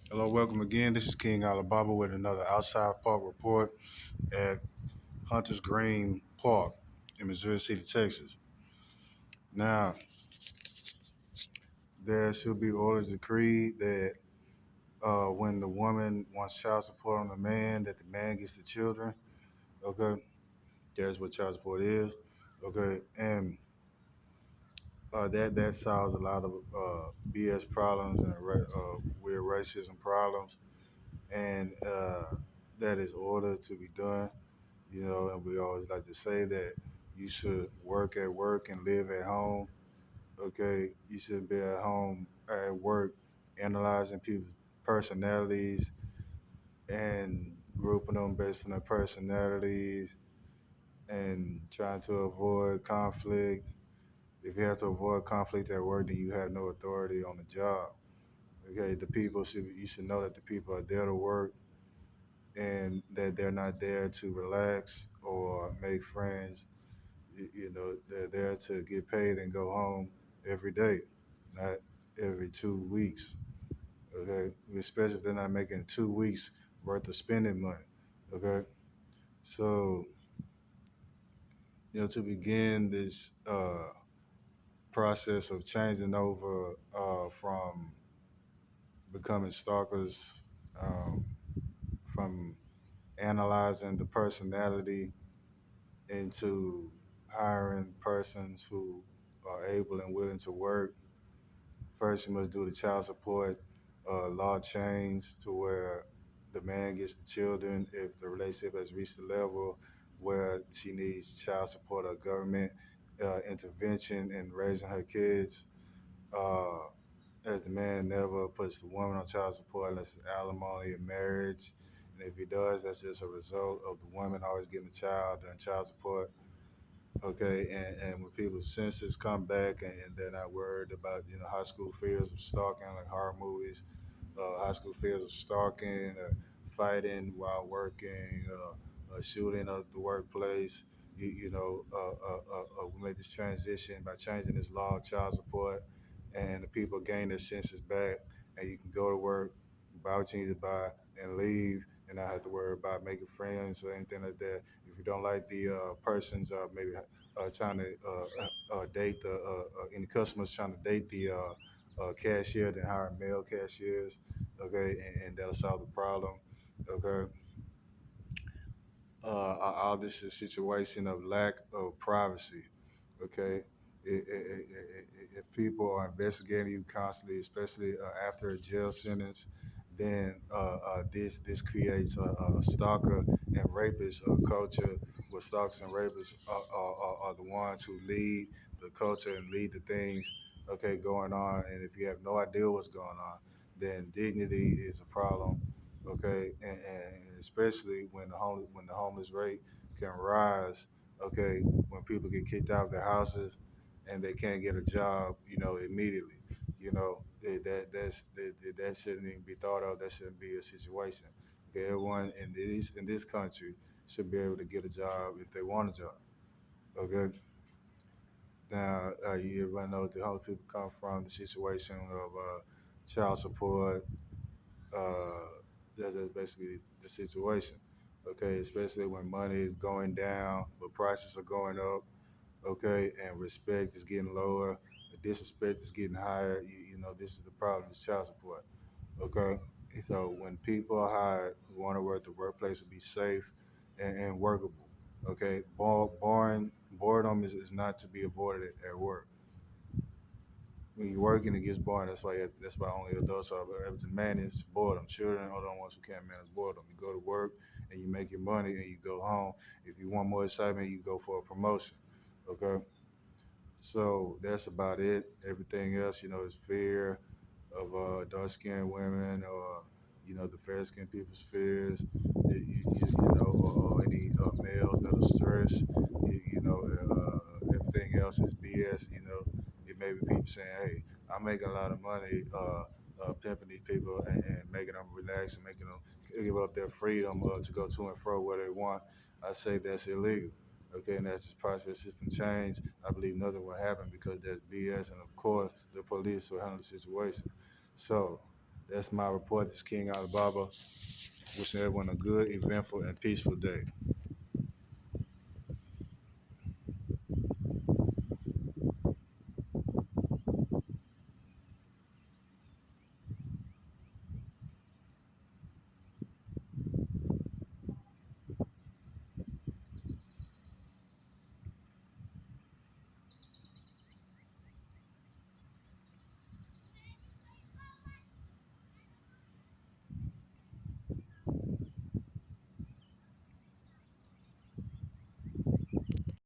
Hello, welcome again. This is King Alibaba with another Outside Park report at Hunters Green Park in Missouri City, Texas. Now, there should be orders decreed that when the woman wants child support on the man, that the man gets the children. Okay, that's what child support is. Okay, and that solves a lot of BS problems and weird racism problems, and that is ordered to be done. And we always like to say that you should work at work and live at home. Okay, you should be at home at work, analyzing people's personalities and grouping them based on their personalities and trying to avoid conflict. If you have to avoid conflict at work, then you have no authority on the job. Okay, you should know that the people are there to work and that they're not there to relax or make friends. They're there to get paid and go home every day, not every 2 weeks. Okay, especially if they're not making 2 weeks worth of spending money. Okay, so to begin this process of changing over from becoming stalkers, um, from analyzing the personality into hiring persons who are able and willing to work. First, you must do the child support law change to where the man gets the children if the relationship has reached a level where she needs child support or government intervention in raising her kids. Uh, as the man never puts the woman on child support unless it's alimony or marriage. And if he does, that's just a result of the woman always getting the child during child support. Okay, and when people's senses come back and they're not worried about high school fears of stalking like horror movies, high school fears of stalking, fighting while working, shooting at the workplace. We made this transition by changing this law of child support, and the people gain their senses back, and you can go to work, buy what you need to buy, and leave, and not have to worry about making friends or anything like that. If you don't like the persons, maybe trying to date any customers trying to date the cashier, then hire male cashiers. Okay, and that'll solve the problem. Okay, all this is a situation of lack of privacy. Okay, if people are investigating you constantly, especially after a jail sentence, then this creates a stalker and rapist culture, where stalkers and rapists are the ones who lead the culture and lead the things going on. And if you have no idea what's going on, then dignity is a problem. Okay, and especially when the homeless rate can rise. Okay, when people get kicked out of their houses and they can't get a job, immediately. That shouldn't even be thought of. That shouldn't be a situation. Okay, everyone in this country should be able to get a job if they want a job. Okay. Now, everybody knows the homeless people come from the situation of child support. Uh, that's basically the situation. Okay, especially when money is going down, but prices are going up. Okay, and respect is getting lower, the disrespect is getting higher. This is the problem with child support. Okay, so when people are hired who want to work, the workplace will be safe and workable. Okay, boredom is not to be avoided at work. When you're working, it gets boring. That's why only adults are able to manage boredom. Children are the ones who can't manage boredom. You go to work and you make your money and you go home. If you want more excitement, you go for a promotion. Okay. So that's about it. Everything else, is fear of dark skinned women or, the fair skinned people's fears, or any males that are stressed. Everything else is BS. It may be people saying, hey, I'm making a lot of money pimping these people and making them relax and making them give up their freedom to go to and fro where they want. I say that's illegal. Okay, and as this process system change, I believe nothing will happen because there's BS, and of course the police will handle the situation. So That's my report. This is King Alibaba. Wishing everyone a good, eventful, and peaceful day.